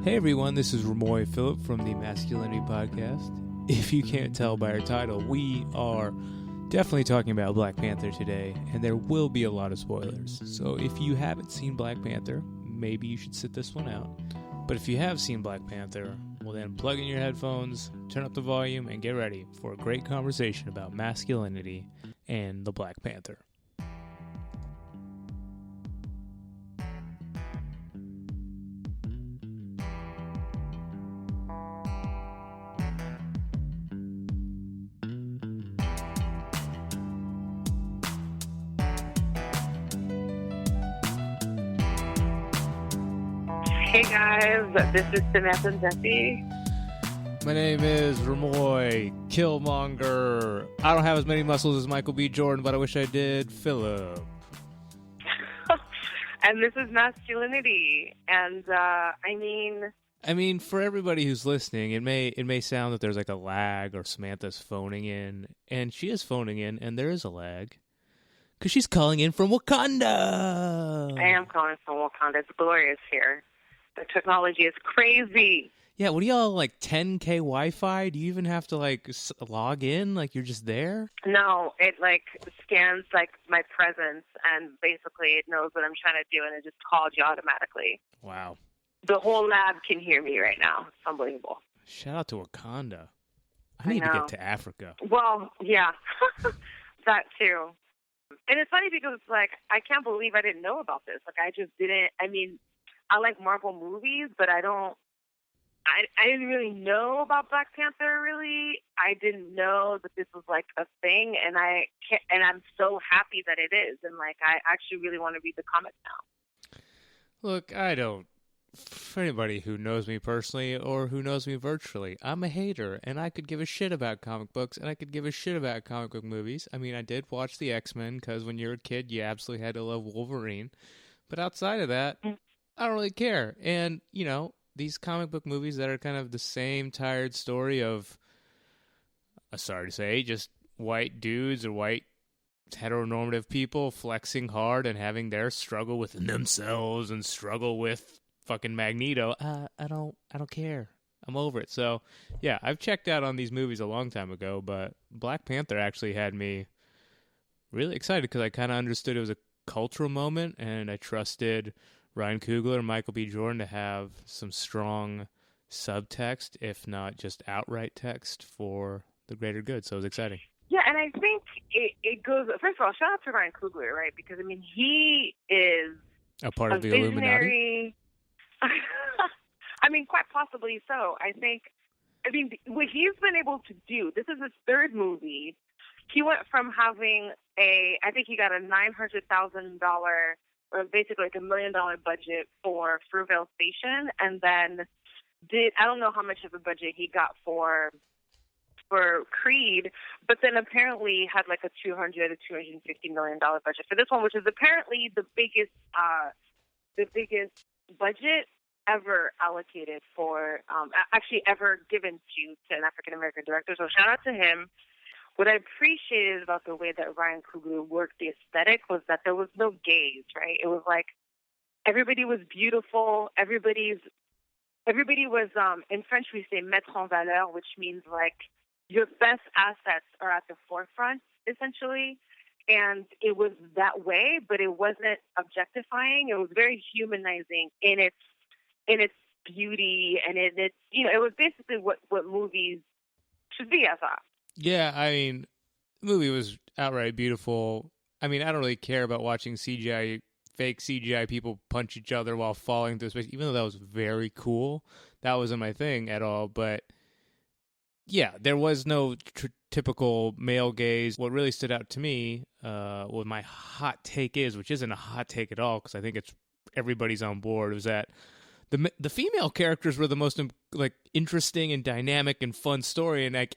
Hey everyone, this is Remoy Phillip from the Masculinity Podcast. If you can't tell by our title, we are definitely talking about Black Panther today, and there will be a lot of spoilers. So if you haven't seen Black Panther, maybe you should sit this one out. But if you have seen Black Panther, well then plug in your headphones, turn up the volume, and get ready for a great conversation about masculinity and the Black Panther. Hey guys, this is Samantha and Jesse. My name is Remoy Killmonger. I don't have as many muscles as Michael B. Jordan, but I wish I did. Phillip. And this is masculinity. And I mean, for everybody who's listening, it may sound that there's like a lag or Samantha's phoning in, and she is phoning in, and there is a lag because she's calling in from Wakanda. I am calling from Wakanda. It's glorious here. The technology is crazy. Yeah, what do y'all, like 10K Wi-Fi? Do you even have to like log in? Like you're just there? No, it like scans like my presence and basically it knows what I'm trying to do and it just calls you automatically. Wow. The whole lab can hear me right now. It's unbelievable. Shout out to Wakanda. I need to get to Africa. Well, yeah, that too. And it's funny because like I can't believe I didn't know about this. Like I just didn't. I mean, I like Marvel movies, but I didn't really know about Black Panther. Really, I didn't know that this was like a thing, and I'm so happy that it is. And like, I actually really want to read the comic now. Look, for anybody who knows me personally or who knows me virtually, I'm a hater, and I could give a shit about comic books, and I could give a shit about comic book movies. I mean, I did watch the X-Men, because when you're a kid, you absolutely had to love Wolverine. But outside of that, I don't really care. And, you know, these comic book movies that are kind of the same tired story of, sorry to say, just white dudes or white heteronormative people flexing hard and having their struggle within themselves and struggle with fucking Magneto. I don't care. I'm over it. So, yeah, I've checked out on these movies a long time ago, but Black Panther actually had me really excited because I kind of understood it was a cultural moment, and I trusted Ryan Coogler and Michael B. Jordan to have some strong subtext, if not just outright text, for the greater good. So it was exciting. Yeah, and I think it goes, first of all, shout out to Ryan Coogler, right? Because, I mean, he is a part of the Illuminati. I mean, quite possibly so. I mean, what he's been able to do, this is his third movie. He went from having I think he got a $900,000 or basically like $1 million budget for Fruitvale Station, and then I don't know how much of a budget he got for Creed, but then apparently had like a $200 to $250 million budget for this one, which is apparently the biggest budget ever allocated for, actually ever given to an African American director. So shout out to him. What I appreciated about the way that Ryan Coogler worked the aesthetic was that there was no gaze, right? It was like everybody was beautiful. Everybody was, in French we say mettre en valeur, which means like your best assets are at the forefront, essentially. And it was that way, but it wasn't objectifying. It was very humanizing in its beauty, and it was basically what movies should be, I thought. Yeah, I mean, the movie was outright beautiful. I mean, I don't really care about watching fake CGI people punch each other while falling through space, even though that was very cool. That wasn't my thing at all, but yeah, there was no typical male gaze. What really stood out to me, what my hot take is, which isn't a hot take at all, because I think everybody's on board, was that the female characters were the most like interesting and dynamic and fun story, and like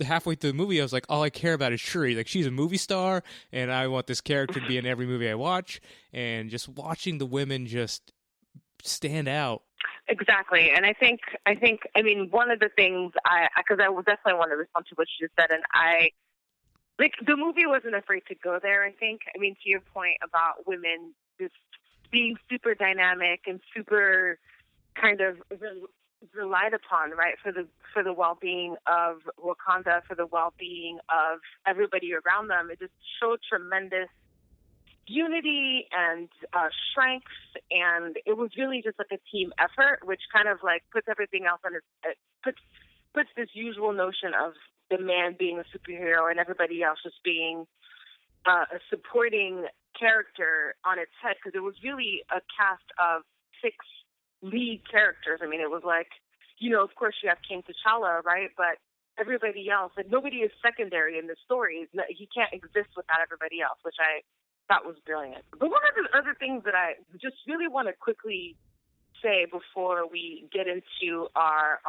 halfway through the movie, I was like, all I care about is Shuri. Like, she's a movie star, and I want this character to be in every movie I watch. And just watching the women just stand out. Exactly. And I think, I mean, one of the things because I would definitely want to respond to what you just said, and the movie wasn't afraid to go there, I think. I mean, to your point about women just being super dynamic and super kind of relied upon, right, for the well-being of Wakanda, for the well-being of everybody around them. It just showed tremendous unity and strength, and it was really just like a team effort, which kind of like puts everything else on its puts this usual notion of the man being a superhero and everybody else just being a supporting character on its head, because it was really a cast of 6 lead characters. I mean, it was like, of course you have King T'Challa, right? But everybody else, like nobody is secondary in the story. He can't exist without everybody else, which I thought was brilliant. But one of the other things that I just really want to quickly say before we get into our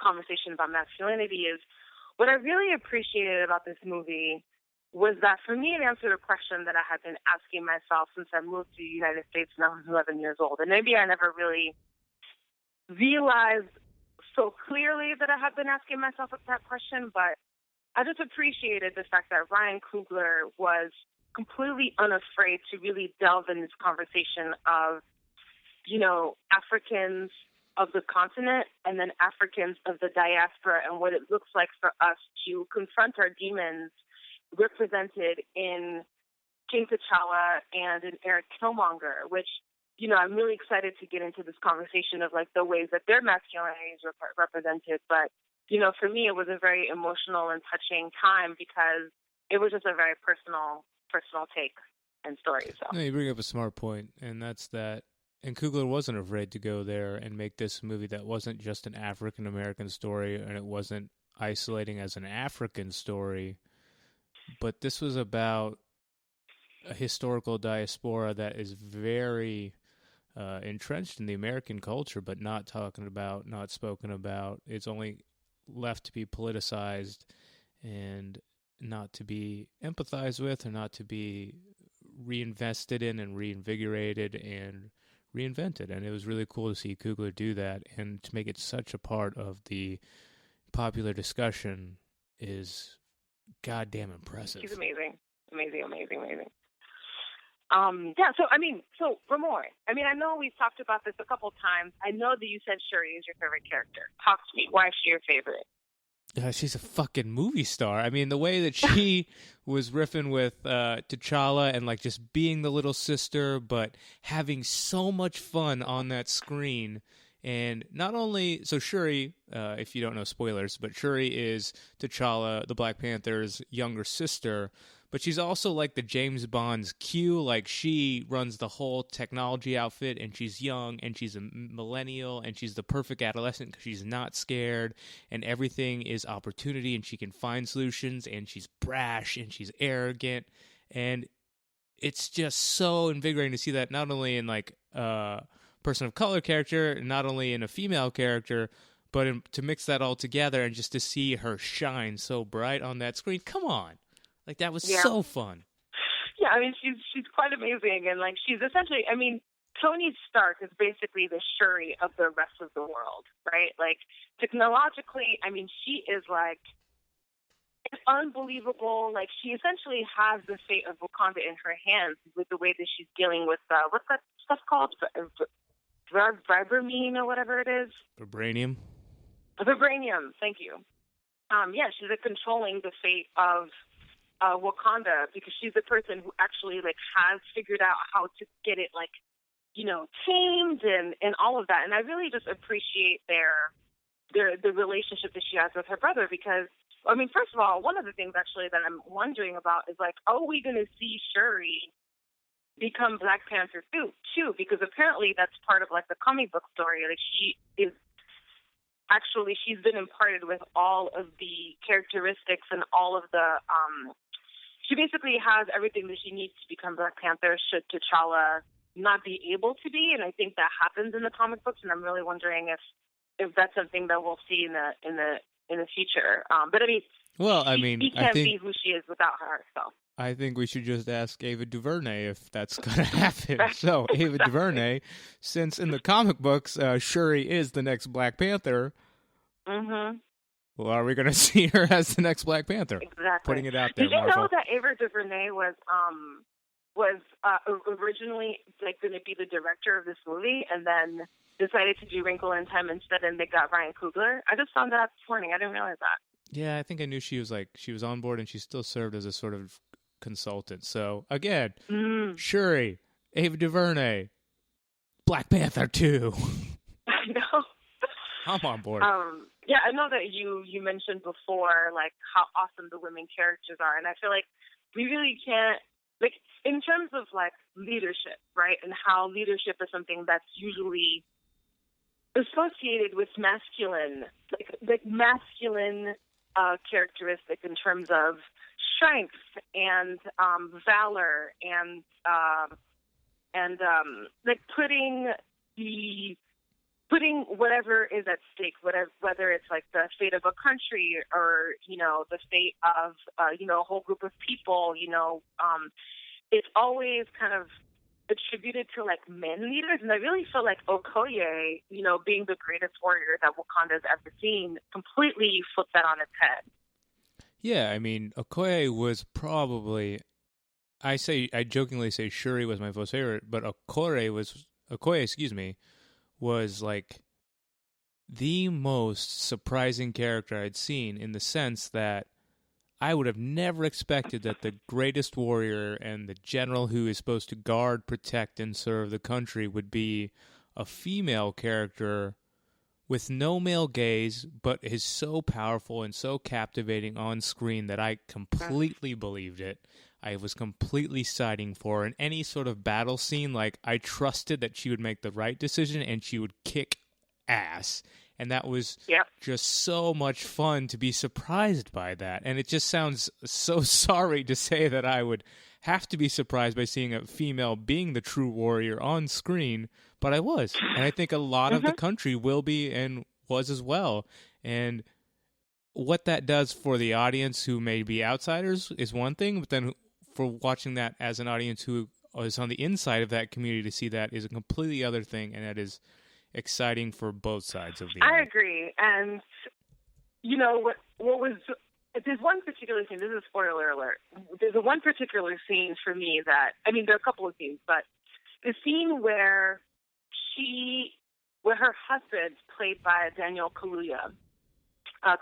conversation about masculinity is what I really appreciated about this movie was that for me it answered a question that I had been asking myself since I moved to the United States when I was 11 years old. And maybe I never really realized so clearly that I had been asking myself that question, but I just appreciated the fact that Ryan Coogler was completely unafraid to really delve in this conversation of, Africans of the continent and then Africans of the diaspora and what it looks like for us to confront our demons represented in King T'Challa and in Erik Killmonger, which, I'm really excited to get into this conversation of like the ways that their masculinities are represented. But, for me, it was a very emotional and touching time because it was just a very personal take and story. So no, you bring up a smart point, and that's that. And Coogler wasn't afraid to go there and make this movie that wasn't just an African-American story, and it wasn't isolating as an African story, but this was about a historical diaspora that is very entrenched in the American culture, but not talking about, not spoken about. It's only left to be politicized and not to be empathized with or not to be reinvested in and reinvigorated and reinvented. And it was really cool to see Coogler do that, and to make it such a part of the popular discussion is goddamn impressive. He's amazing. So Remoy, I know we've talked about this a couple times. I know that you said Shuri is your favorite character. Talk to me. Why is she your favorite? She's a fucking movie star. I mean, the way that she was riffing with T'Challa and like just being the little sister, but having so much fun on that screen. And not only, so Shuri, if you don't know spoilers, but Shuri is T'Challa, the Black Panther's younger sister, but she's also like the James Bond's Q. Like, she runs the whole technology outfit, and she's young, and she's a millennial, and she's the perfect adolescent because she's not scared, and everything is opportunity, and she can find solutions, and she's brash, and she's arrogant, and it's just so invigorating to see that not only in like person of color character, not only in a female character, but to mix that all together and just to see her shine so bright on that screen. Come on. Like, that was so fun. Yeah, she's quite amazing, and like she's essentially, Tony Stark is basically the Shuri of the rest of the world, right? Like, technologically, she is like unbelievable. Like, she essentially has the fate of Wakanda in her hands with the way that she's dealing with what's that stuff called? Vibranium or whatever it is. Vibranium. Vibranium. Thank you. She's controlling the fate of Wakanda, because she's the person who actually like has figured out how to get it tamed and all of that. And I really just appreciate the relationship that she has with her brother, because first of all, one of the things actually that I'm wondering about is like, are we going to see Shuri become Black Panther too? Because apparently that's part of like the comic book story. Like, she's been imparted with all of the characteristics and all of the she basically has everything that she needs to become Black Panther should T'Challa not be able to be. And I think that happens in the comic books, and I'm really wondering if that's something that we'll see in the future. But he can't be who she is without her. So I think we should just ask Ava DuVernay if that's going to happen. So, Ava DuVernay, since in the comic books, Shuri is the next Black Panther, well, are we going to see her as the next Black Panther? Exactly. Putting it out there, Did you Marvel. know that Ava DuVernay was was originally like going to be the director of this movie, and then decided to do Wrinkle in Time instead, and they got Ryan Coogler. I just found that out this morning. I didn't realize that. Yeah, I think I knew she was on board, and she still served as a sort of consultant. So again, Shuri, Ava DuVernay, Black Panther 2. I know. I'm on board. Yeah, I know that you mentioned before, like, how awesome the women characters are, and I feel like we really can't, like, in terms of, like, leadership, right, and how leadership is something that's usually associated with masculine, like masculine characteristic in terms of strength and valor and like putting whatever is at stake, whether it's like the fate of a country or, you know, the fate of, you know, a whole group of people, you know, it's always kind of attributed to like men leaders. And I really feel like Okoye, you know, being the greatest warrior that Wakanda's ever seen, completely flipped that on its head. Yeah, I mean, Okoye was probably, I jokingly say Shuri was my most favorite, but Okoye, was like the most surprising character I'd seen, in the sense that I would have never expected that the greatest warrior and the general who is supposed to guard, protect, and serve the country would be a female character with no male gaze, but is so powerful and so captivating on screen that I completely believed it. I was completely siding for her. In any sort of battle scene, like, I trusted that she would make the right decision and she would kick ass. And that was just so much fun to be surprised by that. And it just sounds so sorry to say that I would have to be surprised by seeing a female being the true warrior on screen, but I was. And I think a lot of the country will be and was as well. And what that does for the audience who may be outsiders is one thing, but then for watching that as an audience who is on the inside of that community to see that is a completely other thing, and that is exciting for both sides of the I agree. And, you know, what was, there's one particular scene, this is a spoiler alert, there's one particular scene for me that, I mean, there are a couple of scenes, but the scene where her husband, played by Daniel Kaluuya, asks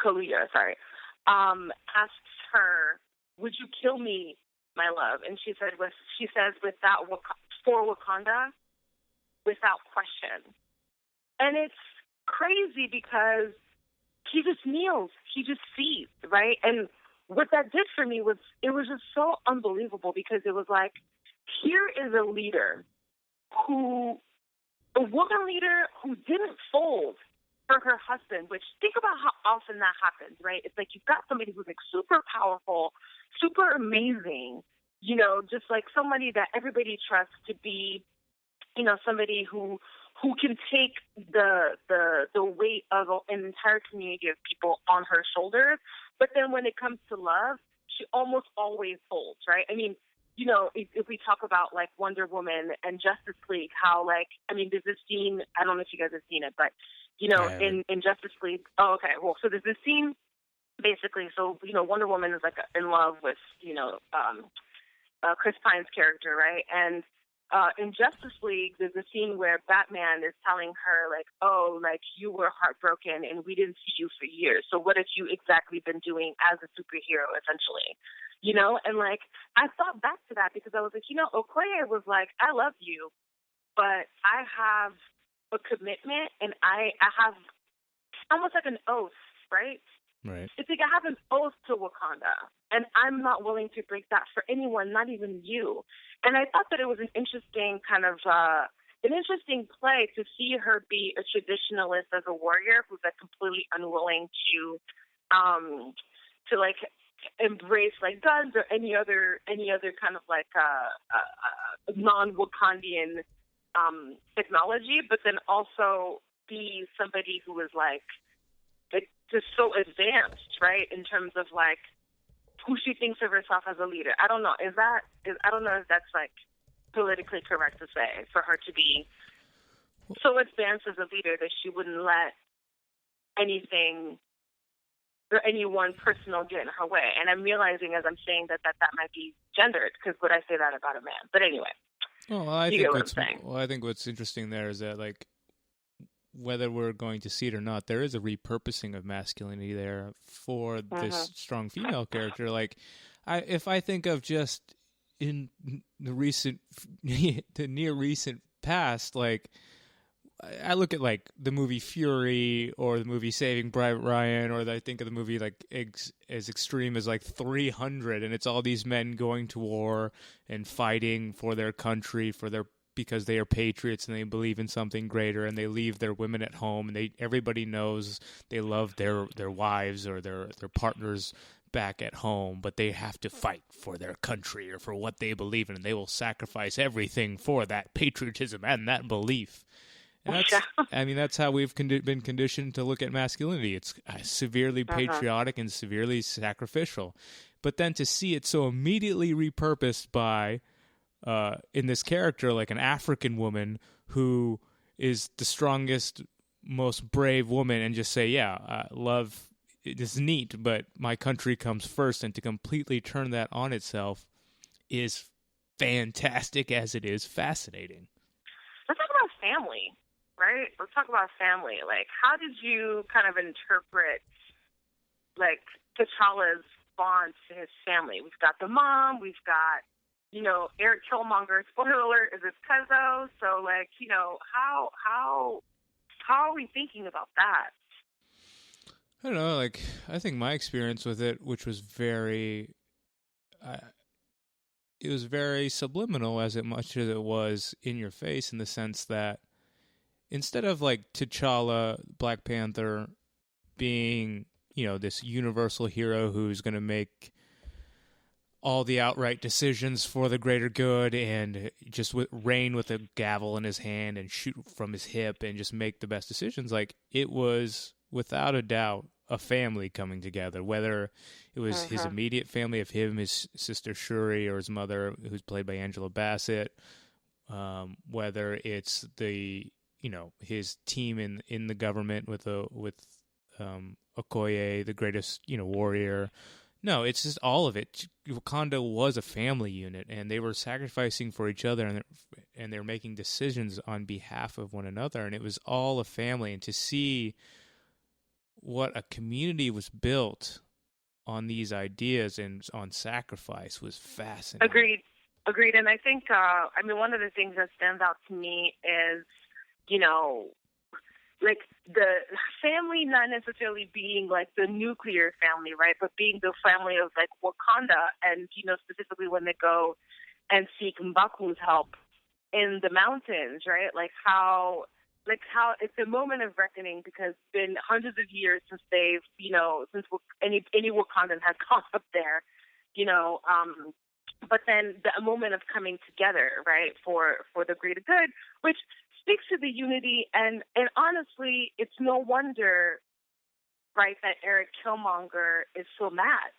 her, "Would you kill me, my love?" And she says, for Wakanda, without question. And it's crazy because he just kneels. He just sees, right? And what that did for me was, it was just so unbelievable, because it was like, here is a woman leader who didn't fold for her husband, which, think about how often that happens, right? It's like you've got somebody who's like super powerful, super amazing, you know, just like somebody that everybody trusts to be, you know, somebody who can take the weight of an entire community of people on her shoulders. But then when it comes to love, she almost always folds, right? I mean, you know, if we talk about like Wonder Woman and Justice League, how, like, I mean, there's this scene, I don't know if you guys have seen it, but, you know, in Justice League, so there's this scene, basically, so, you know, Wonder Woman is like in love with, you know, Chris Pine's character, right? And in Justice League, there's a scene where Batman is telling her, like, oh, like, you were heartbroken and we didn't see you for years. So what have you exactly been doing as a superhero, essentially? You know? And, like, I thought back to that because I was like, you know, Okoye was like, I love you, but I have a commitment and I have almost like an oath, right? Right. It's like I have an oath to Wakanda, and I'm not willing to break that for anyone, not even you. And I thought that it was an interesting kind of an interesting play to see her be a traditionalist as a warrior who's like completely unwilling to like embrace like guns or any other kind of like non-Wakandian technology, but then also be somebody who is like just so advanced, right, in terms of like who she thinks of herself as a leader. I don't know. I don't know if that's like politically correct to say, for her to be so advanced as a leader that she wouldn't let anything or anyone personal get in her way. And I'm realizing as I'm saying that might be gendered, because would I say that about a man? But anyway, you get what I'm saying. Well, I think what's interesting there is that, like, whether we're going to see it or not, there is a repurposing of masculinity there for this strong female character. Like, if I think of just in the near recent past, like, I look at, like, the movie Fury or the movie Saving Private Ryan, or I think of the movie, like, as extreme as, like, 300, and it's all these men going to war and fighting for their country, because they are patriots and they believe in something greater, and they leave their women at home, and everybody knows they love their wives or their partners back at home, but they have to fight for their country or for what they believe in, and they will sacrifice everything for that patriotism and that belief. And that's how we've been conditioned to look at masculinity. It's severely patriotic and severely sacrificial. But then to see it so immediately repurposed by, in this character, like an African woman who is the strongest, most brave woman, and just say, love is neat, but my country comes first, and to completely turn that on itself is fantastic as it is fascinating. Let's talk about family. Right? Let's talk about family. Like, how did you kind of interpret, like, T'Challa's bond to his family? We've got the mom, we've got, Erik Killmonger, spoiler alert, is his cousin. So, like, how are we thinking about that? I don't know, like, I think my experience with it, which was very, it was very subliminal as much as it was in your face, in the sense that instead of, like, T'Challa, Black Panther, being, this universal hero who's going to make all the outright decisions for the greater good and just reign with a gavel in his hand and shoot from his hip and just make the best decisions, like, it was, without a doubt, a family coming together, whether it was his immediate family of him, his sister Shuri, or his mother, who's played by Angela Bassett, whether it's his team in the government with Okoye, the greatest, warrior. No, it's just all of it. Wakanda was a family unit, and they were sacrificing for each other, and they're making decisions on behalf of one another, and it was all a family. And to see what a community was built on these ideas and on sacrifice was fascinating. Agreed. And I think, one of the things that stands out to me is, like, the family not necessarily being, like, the nuclear family, right, but being the family of, like, Wakanda, and, specifically when they go and seek M'Baku's help in the mountains, right, how it's a moment of reckoning, because it's been hundreds of years since they've, since any Wakandan has gone up there, but then a moment of coming together, right, for the greater good, which speaks to the unity, and honestly, it's no wonder, right, that Erik Killmonger is so mad.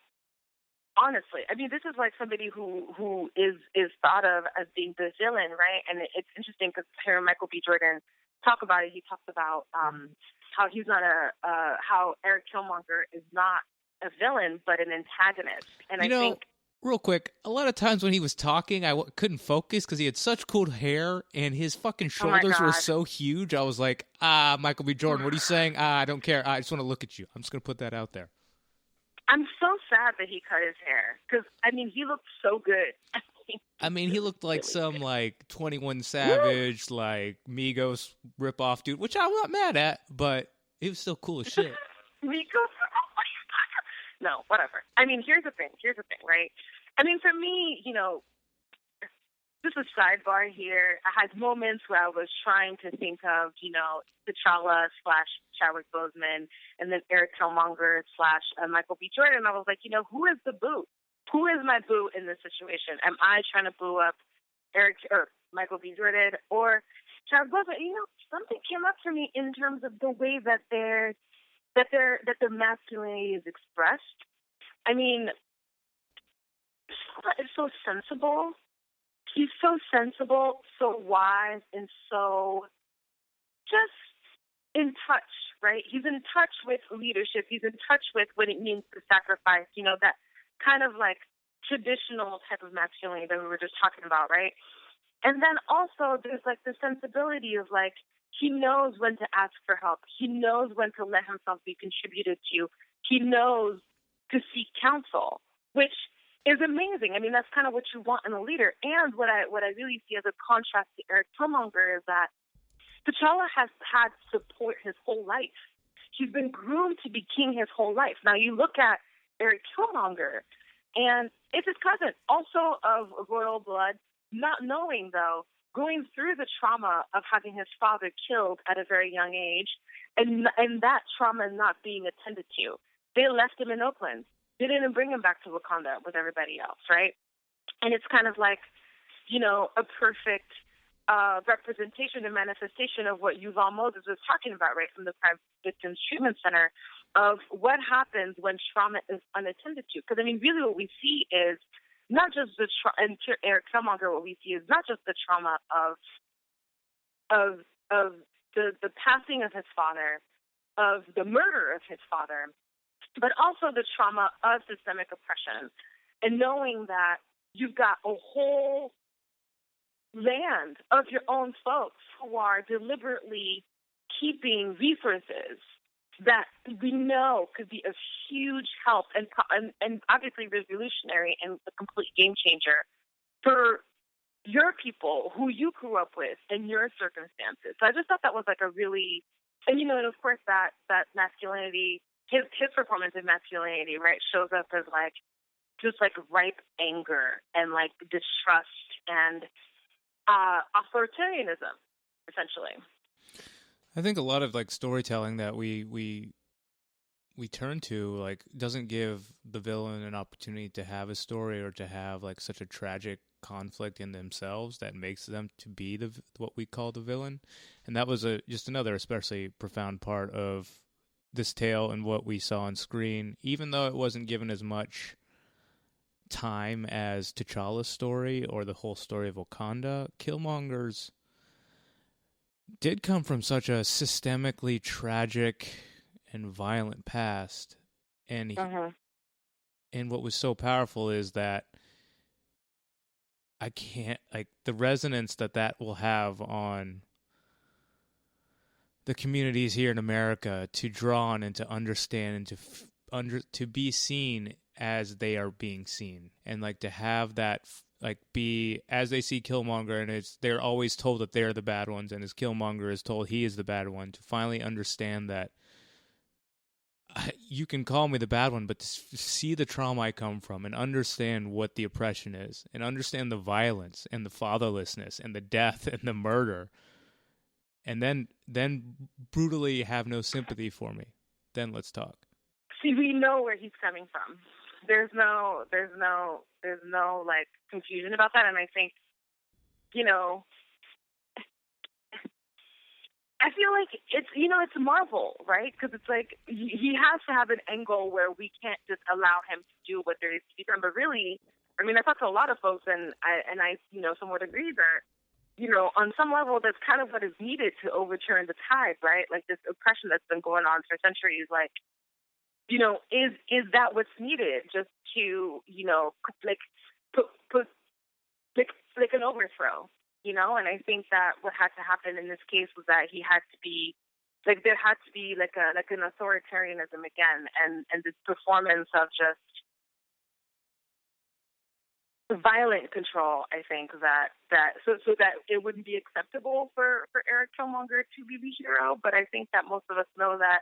Honestly, this is like somebody who is thought of as being the villain, right? And it's interesting because hearing Michael B. Jordan talk about it, he talks about how he's not how Erik Killmonger is not a villain but an antagonist, and I think. Real quick, a lot of times when he was talking, I couldn't focus because he had such cool hair and his fucking shoulders were so huge. I was like, Michael B. Jordan, what are you saying? I don't care. I just want to look at you. I'm just going to put that out there. I'm so sad that he cut his hair because, he looked so good. He looked like some, like, 21 Savage, like, Migos ripoff dude, which I'm not mad at, but it was still cool as shit. Migos? No, whatever. Here's the thing, right? For me, just a sidebar here. I had moments where I was trying to think of, T'Challa / Chadwick Boseman, and then Erik Killmonger / Michael B. Jordan. I was like, who is the boo? Who is my boo in this situation? Am I trying to boo up Erik or Michael B. Jordan or Chadwick Boseman? Something came up for me in terms of the way that their masculinity is expressed. Is so sensible. He's so sensible, so wise, and so just in touch, right? He's in touch with leadership. He's in touch with what it means to sacrifice, that kind of like traditional type of masculinity that we were just talking about, right? And then also there's like the sensibility of like, he knows when to ask for help. He knows when to let himself be contributed to. He knows to seek counsel, which is amazing. I mean, that's kind of what you want in a leader. And what I really see as a contrast to Erik Killmonger is that T'Challa has had support his whole life. He's been groomed to be king his whole life. Now you look at Erik Killmonger, and it's his cousin, also of royal blood, not knowing, though, going through the trauma of having his father killed at a very young age, and that trauma not being attended to. They left him in Oakland. They didn't bring him back to Wakanda with everybody else, right? And it's kind of like, you know, a perfect representation and manifestation of what Yuval Moses was talking about, right, from the Crime Victims Treatment Center, of what happens when trauma is unattended to. Because, I mean, really what we see is not just the and Erik Killmonger, what we see is not just the trauma of the passing of his father, of the murder of his father, but also the trauma of systemic oppression, and knowing that you've got a whole land of your own folks who are deliberately keeping resources that we know could be a huge help and obviously revolutionary and a complete game changer for your people who you grew up with and your circumstances. So I just thought that was like a really, and you know, and of course that masculinity, his performance of masculinity, right, shows up as like just like ripe anger and like distrust and authoritarianism, essentially. I think a lot of like storytelling that we turn to like doesn't give the villain an opportunity to have a story or to have like such a tragic conflict in themselves that makes them to be what we call the villain. And that was just another especially profound part of this tale and what we saw on screen, even though it wasn't given as much time as T'Challa's story or the whole story of Wakanda. Killmonger's did come from such a systemically tragic and violent past, and and what was so powerful is that I can't, like, the resonance that will have on the communities here in America to draw on and to understand and to be seen as they are being seen, and like to have that like be as they see Killmonger, and they're always told that they're the bad ones, and as Killmonger is told he is the bad one, to finally understand that you can call me the bad one, but to see the trauma I come from and understand what the oppression is and understand the violence and the fatherlessness and the death and the murder, and then brutally have no sympathy for me, then let's talk. See, we know where he's coming from. There's no like confusion about that. And I think, you know, I feel like it's Marvel, right? Because it's like he has to have an angle where we can't just allow him to do what there is to be done. But really, I mean, I talk to a lot of folks, and I somewhat agree that, you know, on some level, that's kind of what is needed to overturn the tide, right? Like this oppression that's been going on for centuries, like, you know, is that what's needed just to, you know, like put like an overthrow, you know? And I think that what had to happen in this case was that he had to be like, there had to be like an authoritarianism again, and this performance of just violent control. I think that so that it wouldn't be acceptable for Erik Killmonger to be the hero, but I think that most of us know that,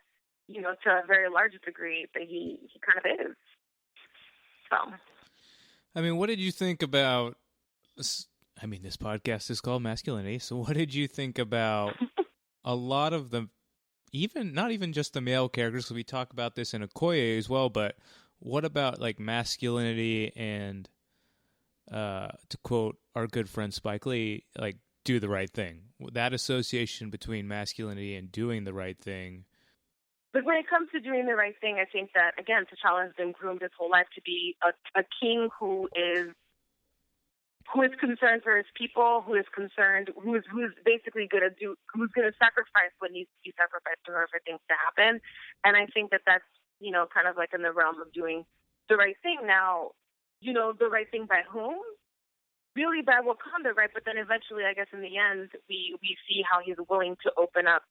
you know, to a very large degree, that he kind of is. So, I mean, what did you think about? I mean, this podcast is called Masculinity, so what did you think about a lot of the, not even just the male characters? Because we talk about this in Okoye as well, but what about like masculinity and, to quote our good friend Spike Lee, like do the right thing? That association between masculinity and doing the right thing. But when it comes to doing the right thing, I think that, again, T'Challa has been groomed his whole life to be a king who is concerned for his people, who's basically who's going to sacrifice what needs to be sacrificed in order for things to happen. And I think that that's, you know, kind of like in the realm of doing the right thing. Now, the right thing by whom? Really by Wakanda, right? But then eventually, I guess in the end, we see how he's willing to open up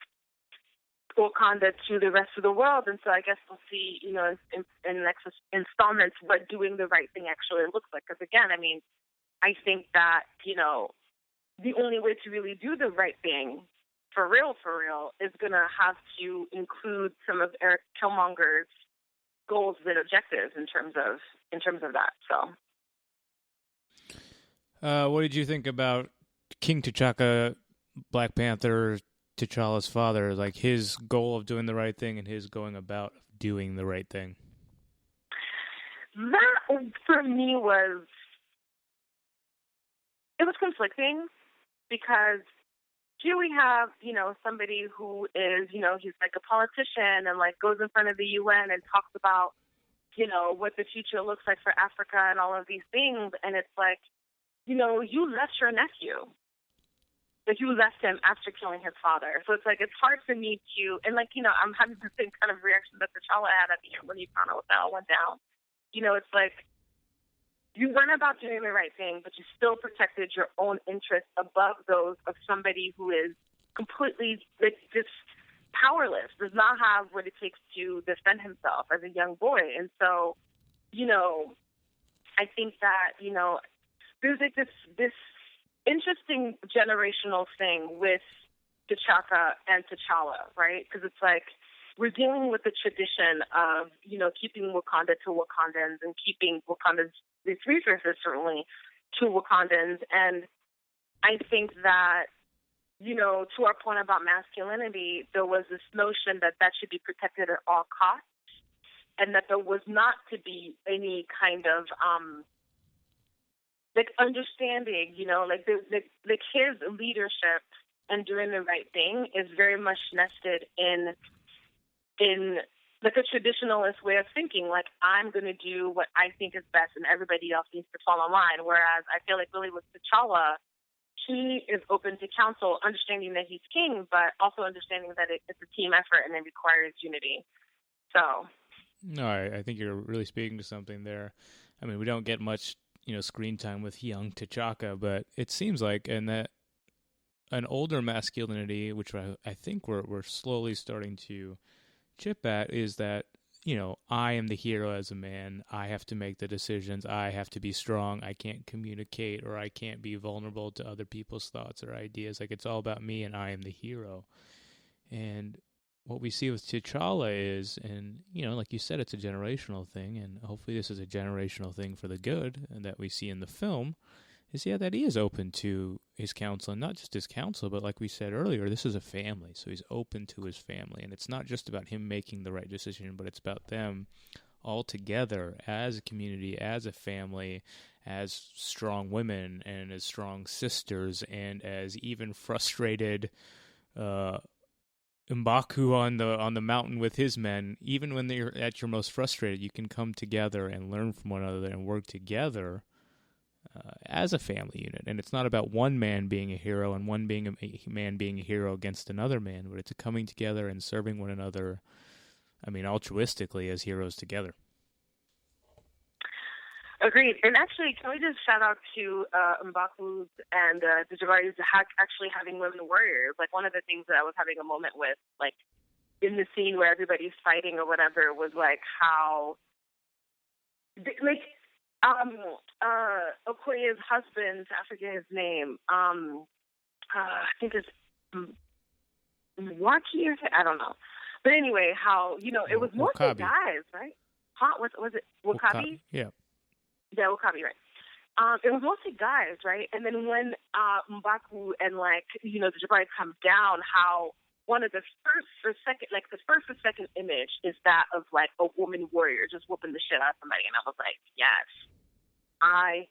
Wakanda to the rest of the world. And so I guess we'll see, in the next installments, what doing the right thing actually looks like. Because again, I mean, I think that, the only way to really do the right thing for real, is going to have to include some of Erik Killmonger's goals and objectives in terms of that. So, what did you think about King T'Chaka, Black Panther, T'Challa's father, like his goal of doing the right thing and his going about doing the right thing? That for me was conflicting, because here we have, somebody who is, he's like a politician and like goes in front of the UN and talks about, what the future looks like for Africa and all of these things. And it's like, you left your nephew. Like, you left him after killing his father. So it's like, it's hard for me to, and like, I'm having the same kind of reaction that T'Challa had at the end when he found out what the hell went down. It's like, you went about doing the right thing, but you still protected your own interests above those of somebody who is completely, like, just powerless, does not have what it takes to defend himself as a young boy. And so, I think that, there's like this interesting generational thing with T'Chaka and T'Challa, right? Because it's like, we're dealing with the tradition of, keeping Wakanda to Wakandans and keeping Wakanda's these resources certainly to Wakandans. And I think that, to our point about masculinity, there was this notion that should be protected at all costs, and that there was not to be any kind of like understanding, like his leadership and doing the right thing is very much nested in like a traditionalist way of thinking, like, I'm going to do what I think is best and everybody else needs to fall in line. Whereas I feel like really with T'Challa, he is open to counsel, understanding that he's king, but also understanding that it's a team effort and it requires unity. So. No, I think you're really speaking to something there. I mean, we don't get much, screen time with young T'Chaka, but it seems like, and that an older masculinity, which I think we're slowly starting to chip at, is that, I am the hero as a man. I have to make the decisions. I have to be strong. I can't communicate, or I can't be vulnerable to other people's thoughts or ideas. Like, it's all about me and I am the hero. And what we see with T'Challa is, and, like you said, it's a generational thing, and hopefully this is a generational thing for the good, and that we see in the film, is, that he is open to his counsel, and not just his counsel, but like we said earlier, this is a family, so he's open to his family, and it's not just about him making the right decision, but it's about them all together as a community, as a family, as strong women, and as strong sisters, and as even frustrated M'Baku on the mountain with his men. Even when they're at your most frustrated, you can come together and learn from one another and work together as a family unit. And it's not about one man being a hero and one man being a hero against another man, but it's a coming together and serving one another, altruistically as heroes together. Agreed. And actually, can we just shout out to M'Baku and the Jabaris actually having women warriors? Like, one of the things that I was having a moment with, like, in the scene where everybody's fighting or whatever, was like how, like, Okoye's husband, I forget his name, I think it's Waki or I don't know. But anyway, how, it was mostly Wakabi. guys, right? Was it Wakabi? Yeah. Yeah, Wakabi, right. It was mostly guys, right? And then when M'Baku and, like, the Jabari comes down, how one of the first or second image is that of, like, a woman warrior just whooping the shit out of somebody. And I was like, yes, I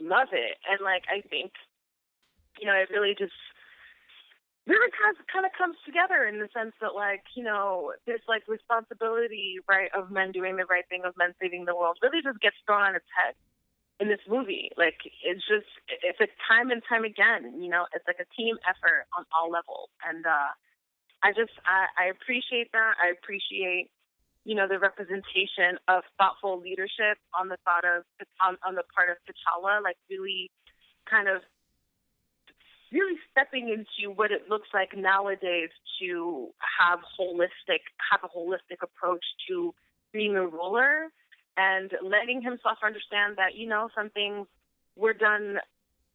love it. And, like, I think, it really just kind of comes together in the sense that, like, this, like, responsibility, right, of men doing the right thing, of men saving the world, really just gets thrown on its head in this movie. Like, it's a time and time again, it's like a team effort on all levels. And I appreciate that. I appreciate the representation of thoughtful leadership on the on the part of T'Challa, like really kind of really stepping into what it looks like nowadays to have a holistic approach to being a ruler, and letting himself understand that, some things were done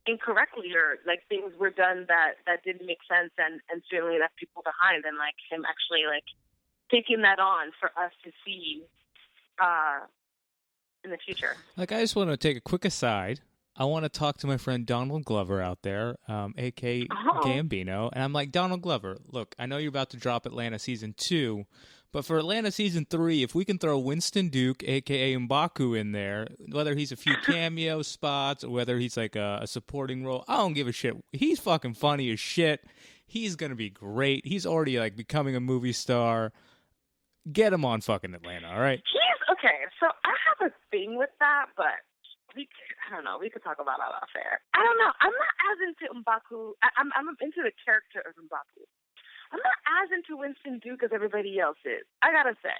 incorrectly, or like things were done that didn't make sense, and certainly left people behind, and like him actually like taking that on for us to see in the future. Like, I just want to take a quick aside. I want to talk to my friend Donald Glover out there, a.k.a. Gambino. And I'm like, Donald Glover, look, I know you're about to drop Atlanta Season 2, but for Atlanta Season 3, if we can throw Winston Duke, a.k.a. M'Baku, in there, whether he's a few cameo spots or whether he's like a supporting role, I don't give a shit. He's fucking funny as shit. He's going to be great. He's already like becoming a movie star. Get him on fucking Atlanta, all right? Okay, so I have a thing with that, but I don't know. We could talk about that off air. I don't know. I'm not as into M'Baku. I'm into the character of M'Baku. I'm not as into Winston Duke as everybody else is. I gotta say,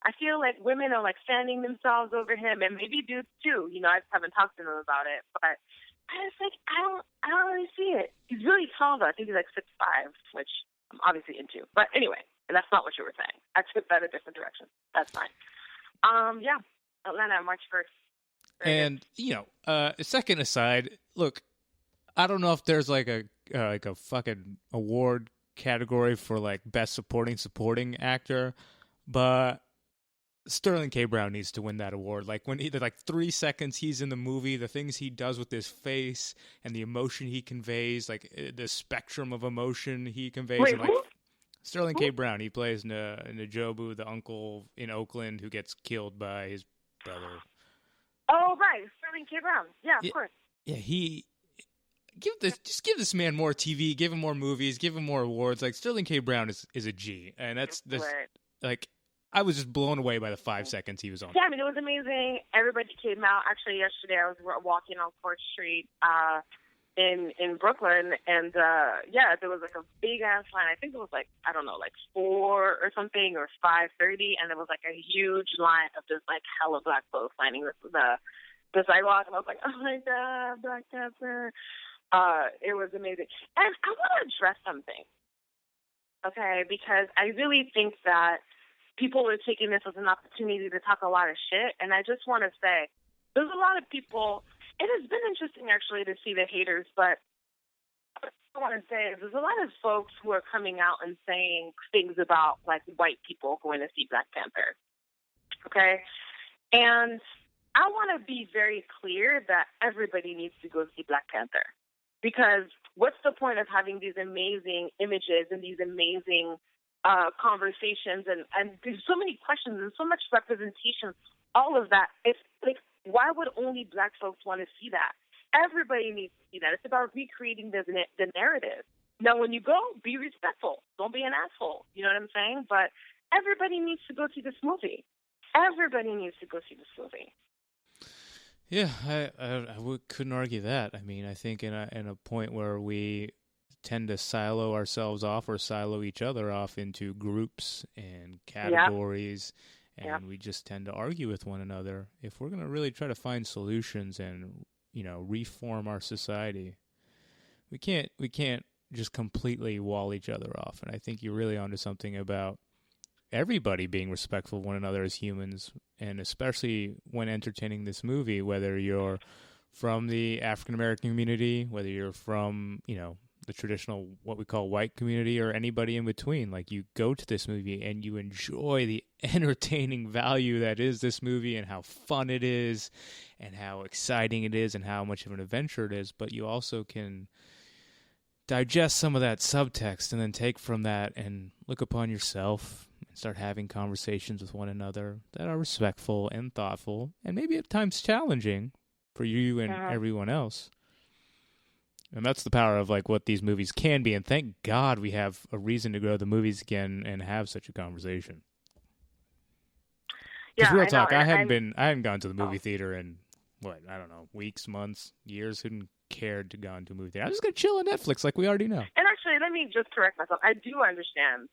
I feel like women are like fanning themselves over him, and maybe dudes too. I just haven't talked to them about it, but I just like I don't really see it. He's really tall though. I think he's like 6'5", which I'm obviously into. But anyway, that's not what you were saying. I took that a different direction. That's fine. Yeah, Atlanta, March 1st. And second aside, look, I don't know if there's like a fucking award category for like best supporting actor, but Sterling K. Brown needs to win that award. Like when the 3 seconds he's in the movie, the things he does with his face and the emotion he conveys, like the spectrum of emotion he conveys. Wait, and, like, Sterling K. Brown, he plays Njobu, the uncle in Oakland who gets killed by his brother. Oh, right. Sterling K. Brown. Yeah, of course. Yeah, just give this man more TV, give him more movies, give him more awards. Like, Sterling K. Brown is a G. And that's right. Like, I was just blown away by the 5 seconds he was on. Yeah, I mean, it was amazing. Everybody came out. Actually, yesterday I was walking on Court Street in Brooklyn, and there was like a big ass line. I think it was like, I don't know, like 4 or something, or 5:30, and there was like a huge line of just like hella black folks lining the sidewalk, and I was like, oh my god, Black Panther. It was amazing. And I want to address something, okay, because I really think that people are taking this as an opportunity to talk a lot of shit, and I just want to say, there's a lot of people. It has been interesting, actually, to see the haters, but what I want to say is there's a lot of folks who are coming out and saying things about, like, white people going to see Black Panther, okay? And I want to be very clear that everybody needs to go see Black Panther, because what's the point of having these amazing images and these amazing conversations, and there's so many questions and so much representation, all of that. It's like, why would only black folks want to see that? Everybody needs to see that. It's about recreating the narrative. Now, when you go, be respectful. Don't be an asshole. You know what I'm saying? But everybody needs to go see this movie. Everybody needs to go see this movie. Yeah, I couldn't argue that. I mean, I think in a point where we tend to silo ourselves off or silo each other off into groups and categories, and we just tend to argue with one another. If we're going to really try to find solutions and, reform our society, we can't just completely wall each other off. And I think you're really onto something about everybody being respectful of one another as humans, and especially when entertaining this movie, whether you're from the African American community, whether you're from, the traditional, what we call white community, or anybody in between. Like, you go to this movie and you enjoy the entertaining value that is this movie, and how fun it is, and how exciting it is, and how much of an adventure it is. But you also can digest some of that subtext and then take from that and look upon yourself and start having conversations with one another that are respectful and thoughtful, and maybe at times challenging for you and everyone else. And that's the power of, like, what these movies can be. And thank God we have a reason to go to the movies again and have such a conversation. Because real talk, I hadn't gone to the movie theater in, weeks, months, years. Hadn't cared to go into a movie theater. I'm just going to chill on Netflix like we already know. And actually, let me just correct myself. I do understand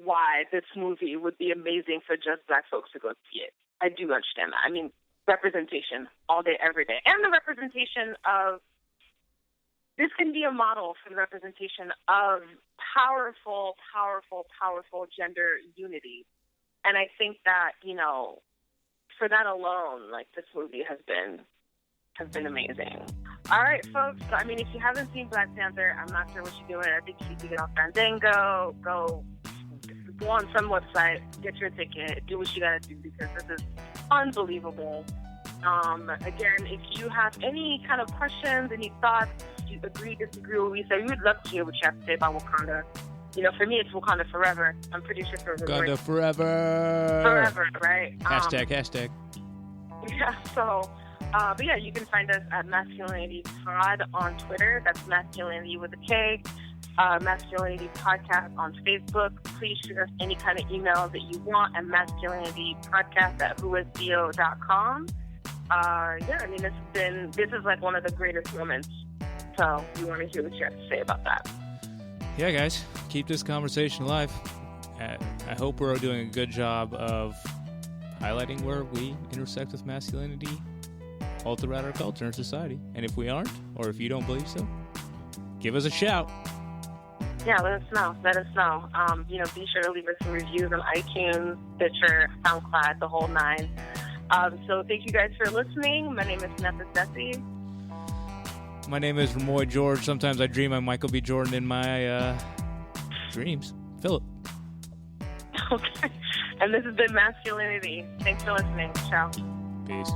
why this movie would be amazing for just Black folks to go see it. I do understand that. I mean, representation all day, every day. And the representation of, this can be a model for the representation of powerful, powerful, powerful gender unity. And I think that, you know, for that alone, like, this movie has been amazing. All right, folks. So, I mean, if you haven't seen Black Panther, I'm not sure what you're doing. I think you should get on Fandango, go on some website, get your ticket, do what you gotta do, because this is unbelievable. Again, if you have any kind of questions, any thoughts, you agree, disagree with what we say, we would love to hear what you have to say about Wakanda. You know, for me, it's Wakanda forever. I'm pretty sure for Wakanda forever. Forever, right? Hashtag. Yeah, so, but yeah, you can find us at Masculinity Pod on Twitter. That's masculinity with a K. Masculinity Podcast on Facebook. Please shoot us any kind of email that you want at masculinitypodcast@whoisco.com. Yeah, I mean, this is like one of the greatest moments. So we want to hear what you have to say about that. Yeah, guys, keep this conversation alive. I hope we're doing a good job of highlighting where we intersect with masculinity all throughout our culture and society. And if we aren't, or if you don't believe so, give us a shout. Yeah, let us know. You know, be sure to leave us some reviews on iTunes, Stitcher, SoundCloud, the whole nine. So thank you guys for listening. My name is Samantha Steffi. My name is Remoy George. Sometimes I dream I'm Michael B. Jordan in my dreams. Philip. Okay. And this has been Masculinity. Thanks for listening. Ciao. Peace.